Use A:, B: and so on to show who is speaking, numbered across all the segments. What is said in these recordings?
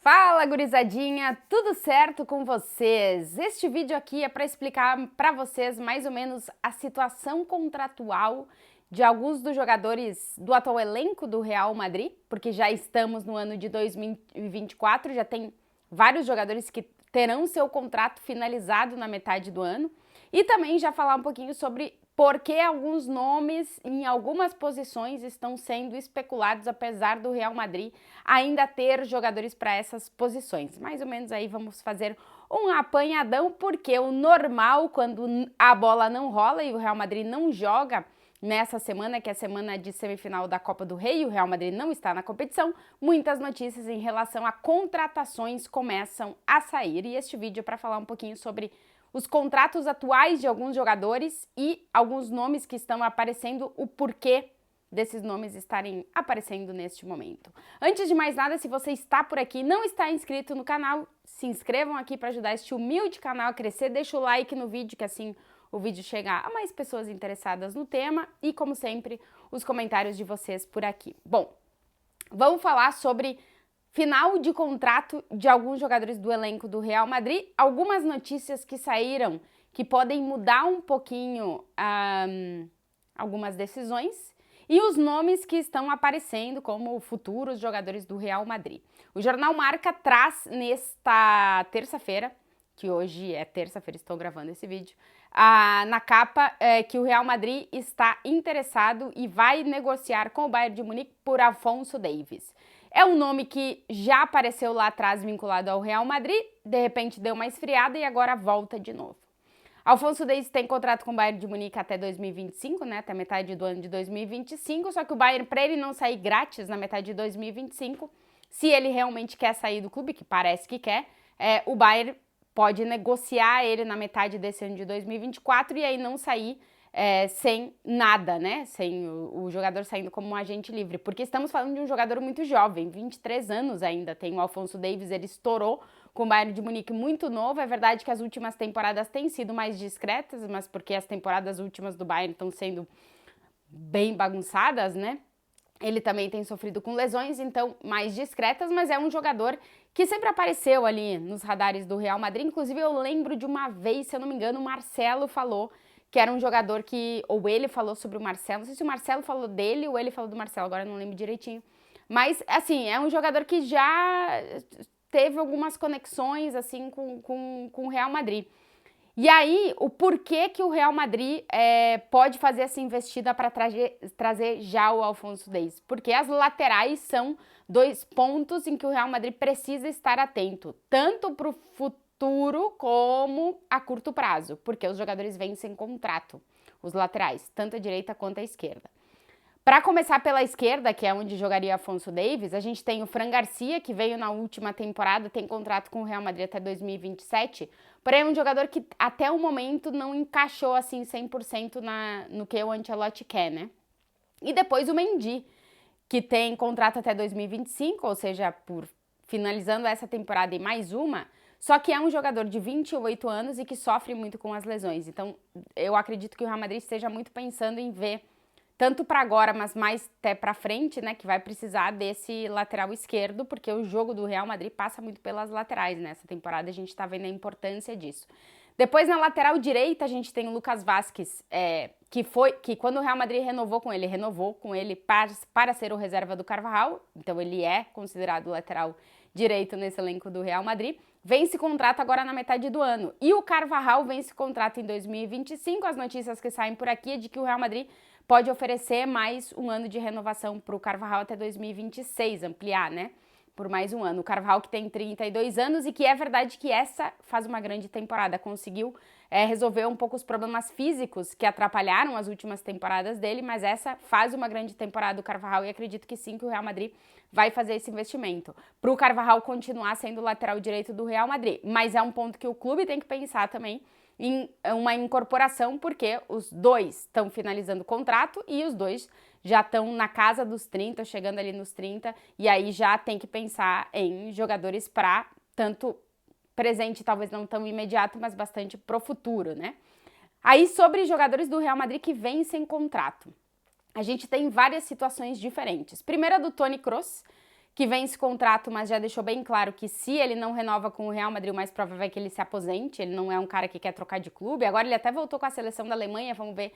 A: Fala, gurizadinha, tudo certo com vocês? Este vídeo aqui é para explicar para vocês mais ou menos a situação contratual de alguns dos jogadores do atual elenco do Real Madrid, porque já estamos no ano de 2024, já tem vários jogadores que terão seu contrato finalizado na metade do ano, e também já falar um pouquinho sobre por que alguns nomes em algumas posições estão sendo especulados, apesar do Real Madrid ainda ter jogadores para essas posições. Mais ou menos aí vamos fazer um apanhadão, porque o normal, quando a bola não rola e o Real Madrid não joga nessa semana, que é a semana de semifinal da Copa do Rei, e o Real Madrid não está na competição, muitas notícias em relação a contratações começam a sair. E este vídeo é para falar um pouquinho sobre os contratos atuais de alguns jogadores e alguns nomes que estão aparecendo, o porquê desses nomes estarem aparecendo neste momento. Antes de mais nada, se você está por aqui e não está inscrito no canal, se inscrevam aqui para ajudar este humilde canal a crescer, deixa o like no vídeo, que assim o vídeo chega a mais pessoas interessadas no tema, e como sempre, os comentários de vocês por aqui. Bom, vamos falar sobre final de contrato de alguns jogadores do elenco do Real Madrid, algumas notícias que saíram que podem mudar um pouquinho algumas decisões, e os nomes que estão aparecendo como futuros jogadores do Real Madrid. O jornal Marca traz nesta terça-feira, que hoje é terça-feira, estou gravando esse vídeo, na capa que o Real Madrid está interessado e vai negociar com o Bayern de Munique por Alphonso Davies. É um nome que já apareceu lá atrás vinculado ao Real Madrid, de repente deu uma esfriada e agora volta de novo. Alphonso Davies tem contrato com o Bayern de Munique até 2025, né, até metade do ano de 2025, só que o Bayern, para ele não sair grátis na metade de 2025, se ele realmente quer sair do clube, que parece que quer, o Bayern pode negociar ele na metade desse ano de 2024 e aí não sair sem nada, né? Sem o jogador saindo como um agente livre. Porque estamos falando de um jogador muito jovem, 23 anos ainda tem o Alphonso Davies, ele estourou com o Bayern de Munique muito novo. É verdade que as últimas temporadas têm sido mais discretas, mas porque as temporadas últimas do Bayern estão sendo bem bagunçadas, né? Ele também tem sofrido com lesões, então mais discretas, mas é um jogador que sempre apareceu ali nos radares do Real Madrid. Inclusive eu lembro de uma vez, se eu não me engano, o Marcelo falou que era um jogador que, ou ele falou sobre o Marcelo, não sei se o Marcelo falou dele ou ele falou do Marcelo, agora eu não lembro direitinho. Mas, assim, é um jogador que já teve algumas conexões, assim, com o Real Madrid. E aí, o porquê que o Real Madrid pode fazer essa investida para trazer já o Alphonso Davies? Porque as laterais são dois pontos em que o Real Madrid precisa estar atento, tanto para o futuro como a curto prazo, porque os jogadores vêm sem contrato, os laterais, tanto a direita quanto a esquerda. Para começar pela esquerda, que é onde jogaria Alphonso Davies, a gente tem o Fran Garcia, que veio na última temporada, tem contrato com o Real Madrid até 2027, porém é um jogador que até o momento não encaixou assim 100% no que o Ancelotti quer, né? E depois o Mendy, que tem contrato até 2025, ou seja, por finalizando essa temporada e mais uma, só que é um jogador de 28 anos e que sofre muito com as lesões. Então, eu acredito que o Real Madrid esteja muito pensando em ver, tanto para agora, mas mais até para frente, né, que vai precisar desse lateral esquerdo, porque o jogo do Real Madrid passa muito pelas laterais, né? Essa temporada a gente está vendo a importância disso. Depois, na lateral direita, a gente tem o Lucas Vázquez, que quando o Real Madrid renovou com ele para ser o reserva do Carvajal, então ele é considerado lateral direito nesse elenco do Real Madrid. Vence contrato agora na metade do ano. E o Carvajal vence contrato em 2025. As notícias que saem por aqui é de que o Real Madrid pode oferecer mais um ano de renovação para o Carvajal até 2026, ampliar, né? Por mais um ano. O Carvajal, que tem 32 anos e que é verdade que essa faz uma grande temporada. Conseguiu resolver um pouco os problemas físicos que atrapalharam as últimas temporadas dele, mas essa faz uma grande temporada do Carvajal e acredito que sim, que o Real Madrid vai fazer esse investimento. Para o Carvajal continuar sendo o lateral direito do Real Madrid. Mas é um ponto que o clube tem que pensar também em uma incorporação, porque os dois estão finalizando o contrato e os dois já estão na casa dos 30, chegando ali nos 30, e aí já tem que pensar em jogadores para tanto presente, talvez não tão imediato, mas bastante pro futuro, né? Aí, sobre jogadores do Real Madrid que vêm sem contrato, a gente tem várias situações diferentes. Primeiro, a do Toni Kroos, que vence contrato, mas já deixou bem claro que se ele não renova com o Real Madrid, o mais provável é que ele se aposente. Ele não é um cara que quer trocar de clube. Agora ele até voltou com a seleção da Alemanha, vamos ver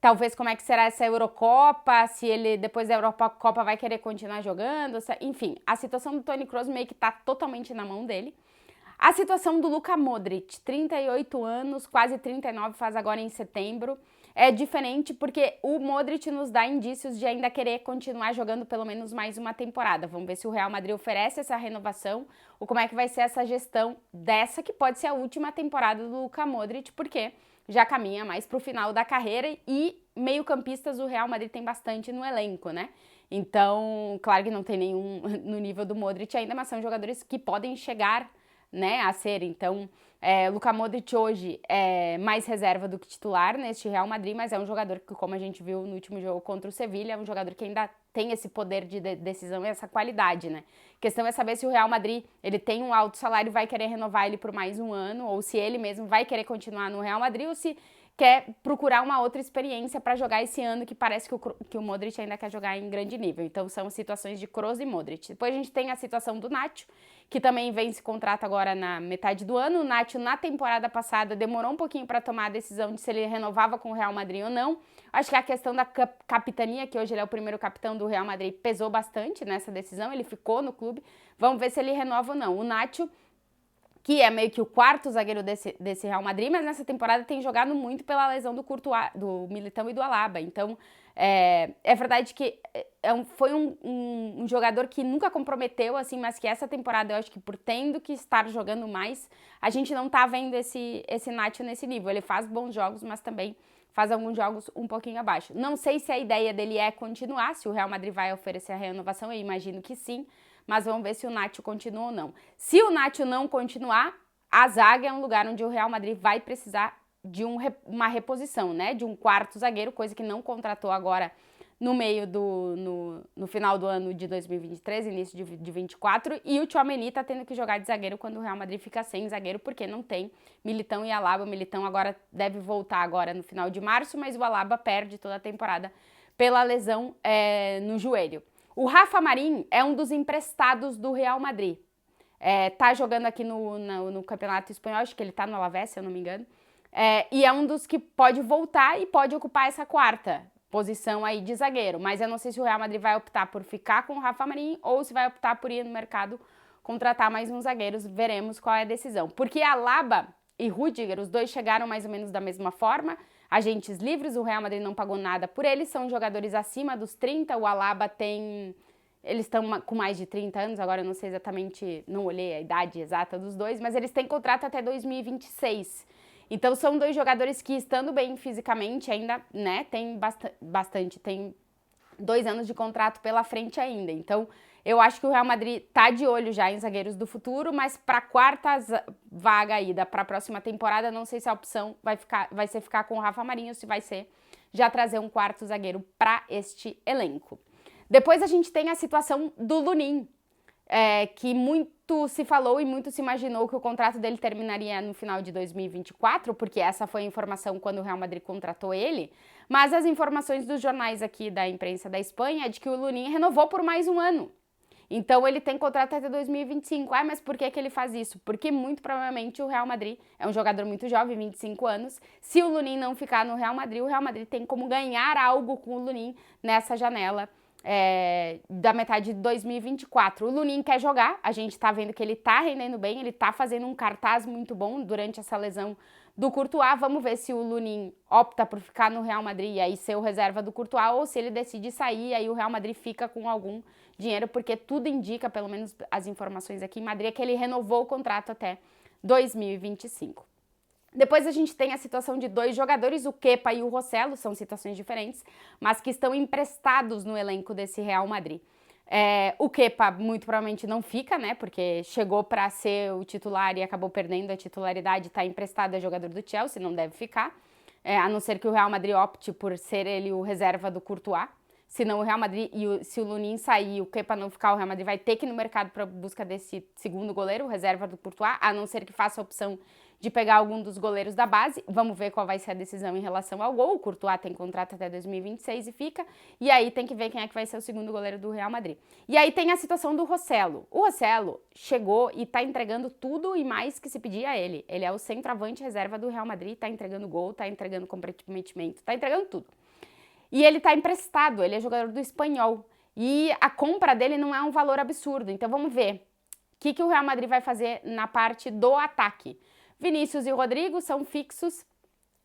A: talvez como é que será essa Eurocopa, se ele depois da Eurocopa vai querer continuar jogando, enfim, a situação do Toni Kroos meio que tá totalmente na mão dele. A situação do Luka Modric, 38 anos, quase 39, faz agora em setembro, é diferente porque o Modric nos dá indícios de ainda querer continuar jogando pelo menos mais uma temporada. Vamos ver se o Real Madrid oferece essa renovação ou como é que vai ser essa gestão dessa que pode ser a última temporada do Luka Modric, porque já caminha mais para o final da carreira e meio-campistas o Real Madrid tem bastante no elenco, né? Então, claro que não tem nenhum no nível do Modric ainda, mas são jogadores que podem chegar, né, a ser. Então, Luka Modric hoje é mais reserva do que titular neste Real Madrid, mas é um jogador que, como a gente viu no último jogo contra o Sevilla, é um jogador que ainda tem esse poder de decisão e essa qualidade, né? A questão é saber se o Real Madrid ele tem um alto salário e vai querer renovar ele por mais um ano, ou se ele mesmo vai querer continuar no Real Madrid, ou se quer procurar uma outra experiência para jogar esse ano, que parece que o Modric ainda quer jogar em grande nível. Então são situações de Kroos e Modric. Depois a gente tem a situação do Nacho, que também vence contrato agora na metade do ano. O Nacho, na temporada passada, demorou um pouquinho para tomar a decisão de se ele renovava com o Real Madrid ou não. Acho que a questão da capitania, que hoje ele é o primeiro capitão do Real Madrid, pesou bastante nessa decisão. Ele ficou no clube. Vamos ver se ele renova ou não. O Nacho, que é meio que o quarto zagueiro desse Real Madrid, mas nessa temporada tem jogado muito pela lesão do Courtois, do Militão e do Alaba. Então, é verdade que foi um jogador que nunca comprometeu, assim, mas que essa temporada eu acho que por tendo que estar jogando mais, a gente não tá vendo esse Nacho nesse nível. Ele faz bons jogos, mas também faz alguns jogos um pouquinho abaixo. Não sei se a ideia dele é continuar, se o Real Madrid vai oferecer a renovação, eu imagino que sim, mas vamos ver se o Nacho continua ou não. Se o Nacho não continuar, a zaga é um lugar onde o Real Madrid vai precisar de uma reposição, né? De um quarto zagueiro, coisa que não contratou agora no meio no final do ano de 2023, início de 2024, e o Tchouaméni tá tendo que jogar de zagueiro quando o Real Madrid fica sem zagueiro, porque não tem Militão e Alaba. O Militão agora deve voltar agora no final de março, mas o Alaba perde toda a temporada pela lesão no joelho. O Rafa Marín é um dos emprestados do Real Madrid. Tá jogando aqui no Campeonato Espanhol, acho que ele tá no Alavés, se eu não me engano. E é um dos que pode voltar e pode ocupar essa quarta posição aí de zagueiro. Mas eu não sei se o Real Madrid vai optar por ficar com o Rafa Marín ou se vai optar por ir no mercado contratar mais uns zagueiros. Veremos qual é a decisão. Porque Alaba e Rüdiger, os dois chegaram mais ou menos da mesma forma, agentes livres, o Real Madrid não pagou nada por eles, são jogadores acima dos 30, o Alaba tem... Eles estão com mais de 30 anos, agora eu não sei exatamente, não olhei a idade exata dos dois, mas eles têm contrato até 2026. Então são dois jogadores que, estando bem fisicamente, ainda, né, tem tem 2 anos de contrato pela frente ainda. Então eu acho que o Real Madrid tá de olho já em zagueiros do futuro, mas para a quarta vaga aí para a próxima temporada, não sei se a opção vai ser ficar com o Rafa Marinho ou se vai ser já trazer um quarto zagueiro para este elenco. Depois a gente tem a situação do Lunin, que muito se falou e muito se imaginou que o contrato dele terminaria no final de 2024, porque essa foi a informação quando o Real Madrid contratou ele, mas as informações dos jornais aqui da imprensa da Espanha é de que o Lunin renovou por mais um ano. Então ele tem contrato até 2025. Mas por que ele faz isso? Porque muito provavelmente o Real Madrid é um jogador muito jovem, 25 anos. Se o Lunin não ficar no Real Madrid, o Real Madrid tem como ganhar algo com o Lunin nessa janela da metade de 2024. O Lunin quer jogar, a gente tá vendo que ele tá rendendo bem, ele tá fazendo um cartaz muito bom durante essa lesão do Courtois. Vamos ver se o Lunin opta por ficar no Real Madrid e aí ser o reserva do Courtois, ou se ele decide sair e aí o Real Madrid fica com algum dinheiro, porque tudo indica, pelo menos as informações aqui em Madrid, é que ele renovou o contrato até 2025. Depois a gente tem a situação de 2 jogadores, o Kepa e o Rossello, são situações diferentes, mas que estão emprestados no elenco desse Real Madrid. O Kepa muito provavelmente não fica, né, porque chegou para ser o titular e acabou perdendo a titularidade, está emprestado a jogador do Chelsea, não deve ficar, a não ser que o Real Madrid opte por ser ele o reserva do Courtois. senão o Real Madrid, se o Lunin sair, o Kepa não ficar, o Real Madrid vai ter que ir no mercado para busca desse segundo goleiro, reserva do Courtois, a não ser que faça a opção de pegar algum dos goleiros da base. Vamos ver qual vai ser a decisão em relação ao gol. O Courtois tem contrato até 2026 e fica. E aí tem que ver quem é que vai ser o segundo goleiro do Real Madrid. E aí tem a situação do Rossello. O Rossello chegou e tá entregando tudo e mais que se pedia a ele. Ele é o centroavante reserva do Real Madrid, tá entregando gol, tá entregando comprometimento, tá entregando tudo. E ele tá emprestado, ele é jogador do Espanhol. E a compra dele não é um valor absurdo. Então vamos ver o que o Real Madrid vai fazer na parte do ataque. Vinícius e Rodrigo são fixos.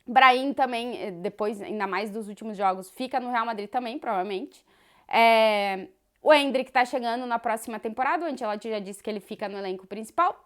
A: Brahim também, depois, ainda mais dos últimos jogos, fica no Real Madrid também, provavelmente. O Endrick tá chegando na próxima temporada, o Ancelotti já disse que ele fica no elenco principal.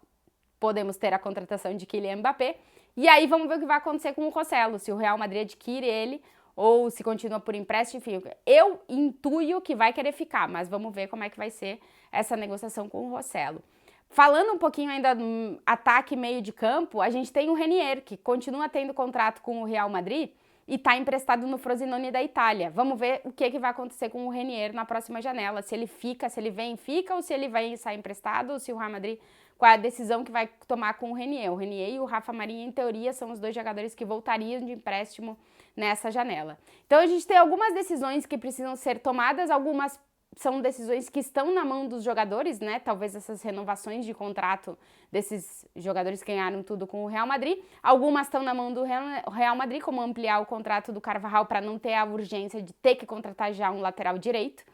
A: Podemos ter a contratação de Kylian Mbappé. E aí vamos ver o que vai acontecer com o Rossello, se o Real Madrid adquire ele ou se continua por empréstimo, enfim. Eu intuio que vai querer ficar, mas vamos ver como é que vai ser essa negociação com o Rossello. Falando um pouquinho ainda do ataque meio de campo, a gente tem o Renier, que continua tendo contrato com o Real Madrid e está emprestado no Frosinone da Itália. Vamos ver o que vai acontecer com o Renier na próxima janela, se ele fica, se ele vem e fica, ou se ele vai sair emprestado, ou se o Real Madrid, qual é a decisão que vai tomar com o Renier. O Renier e o Rafa Marinho, em teoria, são os dois jogadores que voltariam de empréstimo nessa janela. Então a gente tem algumas decisões que precisam ser tomadas, algumas são decisões que estão na mão dos jogadores, né? Talvez essas renovações de contrato desses jogadores que ganharam tudo com o Real Madrid. Algumas estão na mão do Real Madrid, como ampliar o contrato do Carvajal para não ter a urgência de ter que contratar já um lateral direito.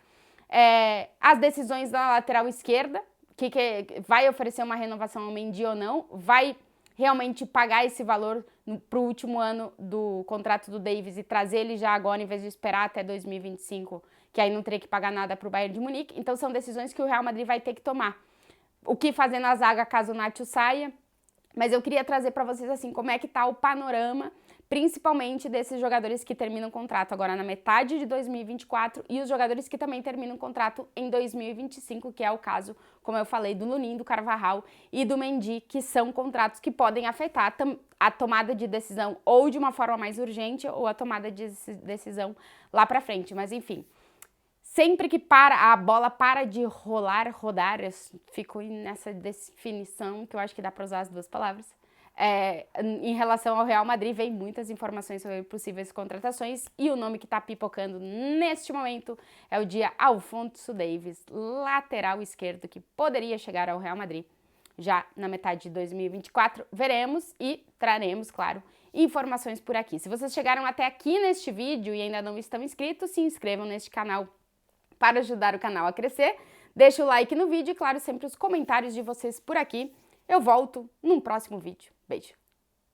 A: As decisões da lateral esquerda, que vai oferecer uma renovação ao Mendy ou não, vai realmente pagar esse valor para o último ano do contrato do Davies e trazer ele já agora, em vez de esperar até 2025, que aí não teria que pagar nada para o Bayern de Munique. Então são decisões que o Real Madrid vai ter que tomar. O que fazer na zaga caso o Nacho saia, mas eu queria trazer para vocês assim como é que tá o panorama, principalmente desses jogadores que terminam o contrato agora na metade de 2024 e os jogadores que também terminam o contrato em 2025, que é o caso, como eu falei, do Lunin, do Carvajal e do Mendy, que são contratos que podem afetar a tomada de decisão ou de uma forma mais urgente ou a tomada de decisão lá para frente, mas enfim. Sempre que a bola para de rodar, eu fico nessa definição, que eu acho que dá para usar as duas palavras. Em relação ao Real Madrid, vem muitas informações sobre possíveis contratações e o nome que está pipocando neste momento é o de Alphonso Davies, lateral esquerdo, que poderia chegar ao Real Madrid já na metade de 2024. Veremos e traremos, claro, informações por aqui. Se vocês chegaram até aqui neste vídeo e ainda não estão inscritos, se inscrevam neste canal para ajudar o canal a crescer. Deixa o like no vídeo e, claro, sempre os comentários de vocês por aqui. Eu volto num próximo vídeo. Beijo!